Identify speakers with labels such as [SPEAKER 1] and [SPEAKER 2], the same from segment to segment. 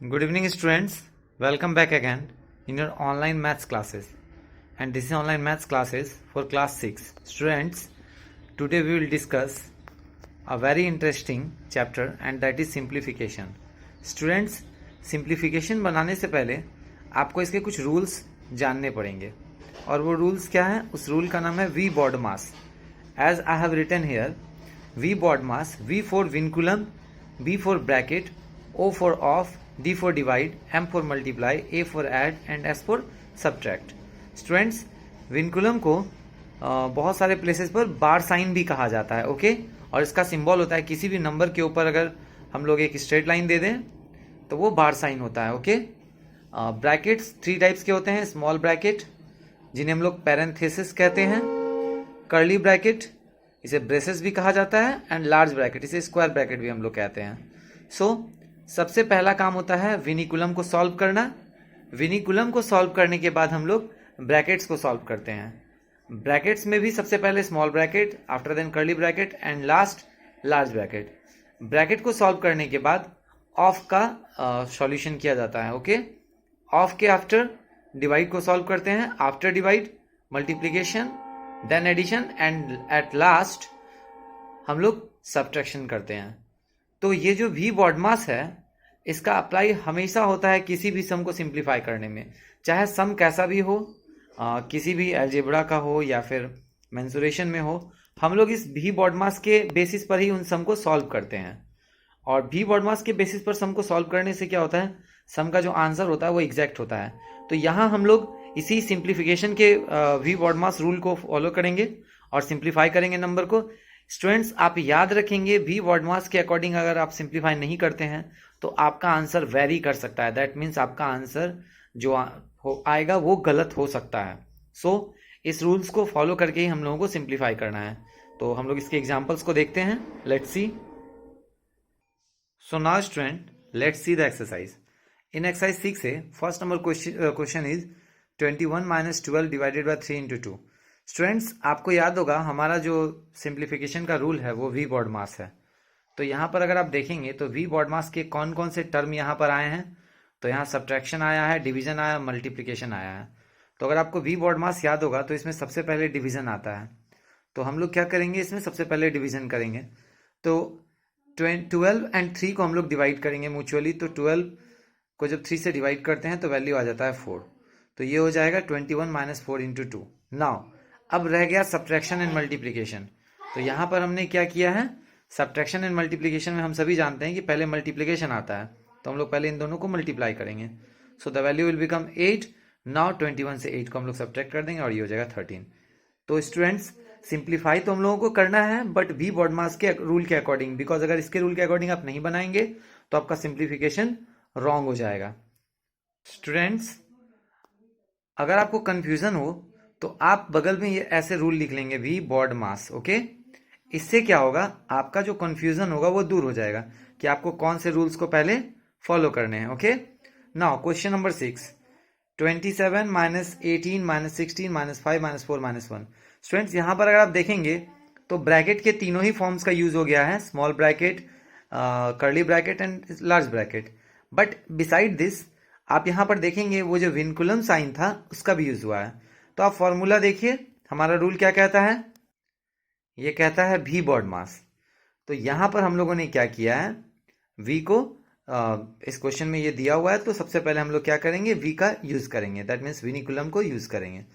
[SPEAKER 1] Good evening, students. Welcome back again in your online maths classes. And this is online maths classes for class 6. Students, today we will discuss a very interesting chapter and that is simplification. Students, simplification बनाने से पहले आपको इसके कुछ rules जानने पड़ेंगे और वो रूल्स क्या है? उस रूल का नाम है V BODMAS. As I have written here, V BODMAS, V for vinculum, B for bracket, O for off, D for divide, M for multiply, A for add and S for subtract. Students, vinculum को बहुत सारे places पर बार sign भी कहा जाता है. Okay और इसका सिंबल होता है किसी भी नंबर के ऊपर अगर हम लोग एक स्ट्रेट लाइन दे दें तो वो बार साइन होता है. ओके ब्रैकेट्स 3 टाइप्स के होते हैं. स्मॉल ब्रैकेट जिन्हें हम लोग पैरेंथेसिस कहते हैं, कर्ली ब्रैकेट इसे ब्रेसेस भी कहा जाता है एंड लार्ज ब्रैकेट इसे स्क्वायर ब्रैकेट भी हम लोग कहते हैं. सबसे पहला काम होता है विनिकुलम को सॉल्व करना. विनिकुलम को सॉल्व करने के बाद हम लोग ब्रैकेट्स को सॉल्व करते हैं. ब्रैकेट्स में भी सबसे पहले small bracket, after then curly bracket and last large bracket. Bracket को सॉल्व करने के बाद ऑफ का सॉल्यूशन किया जाता है. ओके ऑफ के आफ्टर डिवाइड को सॉल्व करते हैं. After divide multiplication, then addition and at last हम लोग सब्ट्रैक्शन करते हैं. तो ये जो वी बॉडमास है इसका अप्लाई हमेशा होता है किसी भी सम को सिंप्लीफाई करने में, चाहे सम कैसा भी हो, किसी भी अलजेब्रा का हो या फिर मेंसुरेशन में हो. हम लोग इस वी बॉडमास के बेसिस पर ही उन सम को सॉल्व करते हैं. और वी बॉडमास के बेसिस पर सम को सॉल्व करने से क्या होता है, सम का जो आंसर होता है वो एग्जैक्ट होता है. तो यहाँ हम लोग इसी सिंप्लीफिकेशन के वी बॉडमास रूल को फॉलो करेंगे और सिंप्लीफाई करेंगे नंबर को. स्टूडेंट्स, आप याद रखेंगे वी बॉडमास के अकॉर्डिंग अगर आप सिंप्लीफाई नहीं करते हैं तो आपका आंसर वेरी कर सकता है. दैट मीन्स आपका आंसर जो आएगा वो गलत हो सकता है. इस रूल्स को फॉलो करके ही हम लोगों को सिंप्लीफाई करना है. तो हम लोग इसके एग्जाम्पल्स को देखते हैं. Let's see. So now student, let's see the exercise. In exercise 6 से first number question is 21 - 12 divided by 3 × 2. Students, आपको याद होगा हमारा जो सिंप्लीफिकेशन का रूल है वो वी बॉडमास है. तो यहाँ पर अगर आप देखेंगे तो वी बॉडमास के कौन कौन से टर्म यहाँ पर आए हैं. तो यहाँ सब्ट्रैक्शन आया है, डिवीजन आया, मल्टीप्लिकेशन आया है. तो अगर आपको वी बॉडमास याद होगा तो इसमें सबसे पहले डिवीजन आता है. तो हम लोग क्या करेंगे, इसमें सबसे पहले डिवीजन करेंगे. तो 12 एंड 3 को हम लोग डिवाइड करेंगे म्यूचुअली. तो 12 को जब 3 से डिवाइड करते हैं तो वैल्यू आ जाता है 4. तो ये हो जाएगा 21 - 4 × 2. नाउ अब रह गया सब्ट्रैक्शन एंड मल्टीप्लिकेशन. तो यहाँ पर हमने क्या किया है, सब्ट्रैक्शन एंड मल्टीप्लिकेशन में हम सभी जानते हैं कि पहले मल्टीप्लिकेशन आता है. तो हम लोग पहले इन दोनों को मल्टीप्लाई करेंगे. So the value will become 8. Now 21 से 8 को हम लोग सब्ट्रैक्ट कर देंगे और ये हो जाएगा 13. तो स्टूडेंट्स, सिंप्लीफाई तो हम लोगों को करना है बट वी बॉडमास के रूल के अकॉर्डिंग, बिकॉज अगर इसके रूल के अकॉर्डिंग आप नहीं बनाएंगे तो आपका सिंप्लीफिकेशन रॉन्ग हो जाएगा. स्टूडेंट्स, अगर आपको कंफ्यूजन हो तो आप बगल में ये ऐसे रूल लिख लेंगे वी बॉडमास. ओके इससे क्या होगा, आपका जो कंफ्यूजन होगा वो दूर हो जाएगा कि आपको कौन से रूल्स को पहले फॉलो करने हैं. Okay now question number 6. 27 - 18 - 16 - 5 - 4 - 1. Students, यहाँ पर अगर आप देखेंगे तो ब्रैकेट के तीनों ही फॉर्म्स का यूज हो गया है, small bracket, curly bracket and large bracket. But beside this आप यहाँ पर देखेंगे वो जो विनकुलम साइन था उसका भी यूज हुआ है. तो आप फॉर्मूला देखिए, हमारा रूल क्या कहता है, ये कहता है वी बॉडमास. तो यहाँ पर हम लोगों ने क्या किया है, वी को इस क्वेश्चन में ये दिया हुआ है तो सबसे पहले हम लोग क्या करेंगे, वी का यूज करेंगे. दैट मीन्स विनिकुलम को यूज करेंगे.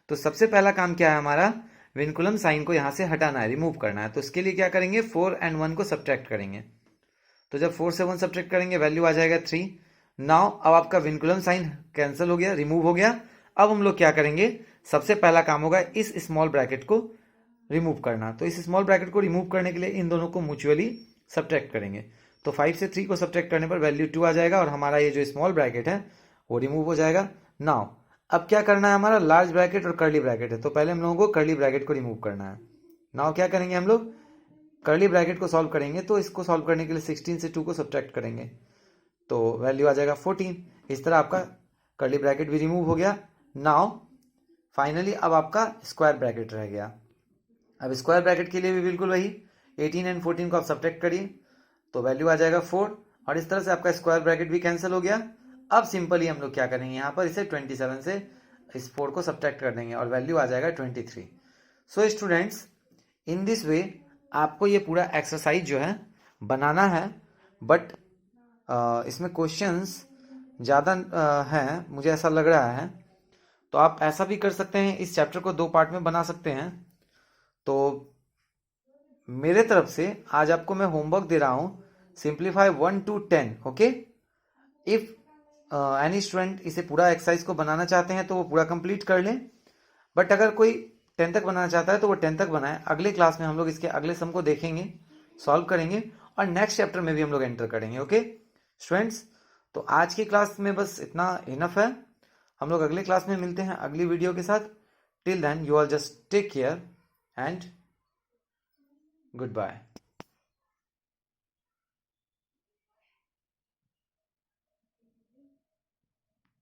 [SPEAKER 1] तो सबसे पहला काम क्या है हमारा, विनकुलम साइन को यहाँ से हटाना है, रिमूव करना है. तो इसके लिए क्या करेंगे, 4 and 1 को सब्ट्रैक्ट करेंगे. तो जब 4 से 1 सब्ट्रैक्ट करेंगे वैल्यू आ जाएगा 3. नाउ अब आपका विनकुलम साइन कैंसिल हो गया, रिमूव हो गया. अब हम लोग क्या करेंगे, सबसे पहला काम होगा इस स्मॉल ब्रैकेट को रिमूव करना. तो इस स्मॉल ब्रैकेट को रिमूव करने के लिए इन दोनों को म्यूचुअली सब्ट्रैक्ट करेंगे. तो 5 से 3 को सब्ट्रैक्ट करने पर वैल्यू 2 आ जाएगा और हमारा ये जो स्मॉल ब्रैकेट है वो रिमूव हो जाएगा. नाउ अब क्या करना है, हमारा लार्ज ब्रैकेट और कर्ली ब्रैकेट है. तो पहले हम लोगों को कर्ली ब्रैकेट को रिमूव करना है. नाउ क्या करेंगे, हम लोग कर्ली ब्रैकेट को सॉल्व करेंगे. तो इसको सॉल्व करने के लिए 16 से 2 को सब्ट्रैक्ट करेंगे तो वैल्यू आ जाएगा 14. इस तरह आपका कर्ली ब्रैकेट भी रिमूव हो गया. नाउ फाइनली अब आपका स्क्वायर ब्रैकेट रह गया. अब स्क्वायर ब्रैकेट के लिए भी बिल्कुल वही 18 and 14 को आप सब्ट्रैक्ट करिए तो वैल्यू आ जाएगा 4. और इस तरह से आपका स्क्वायर ब्रैकेट भी कैंसिल हो गया। अब सिंपली हम लोग क्या करेंगे, यहाँ पर इसे 27 से इस 4 को सब्ट्रैक्ट कर देंगे और वैल्यू आ जाएगा 23। So students, in this way आपको ये पूरा एक्सरसाइज जो है बनाना है, बट इसमें क्वेश्चंस ज़्यादा हैं मुझे ऐसा लग रहा है। तो आप ऐसा भी कर सकते हैं, इस चैप्टर को 2 पार्ट में बना सकते हैं। तो मेरे तरफ से आज आपको मैं होमवर्क दे रहा हूं, simplify 1 to 10। Okay, if any student इसे पूरा एक्सरसाइज को बनाना चाहते हैं तो वो पूरा कंप्लीट कर लें, बट अगर कोई 10 तक बनाना चाहता है तो वो 10 तक बनाए। अगले क्लास में हम लोग इसके अगले सम को देखेंगे, सॉल्व करेंगे और नेक्स्ट चैप्टर में भी हम लोग एंटर करेंगे। ओके स्टूडेंट्स, तो आज की क्लास में बस इतना इनफ है। हम लोग अगले क्लास में मिलते हैं अगली वीडियो के साथ। Till then you all just take care and good bye.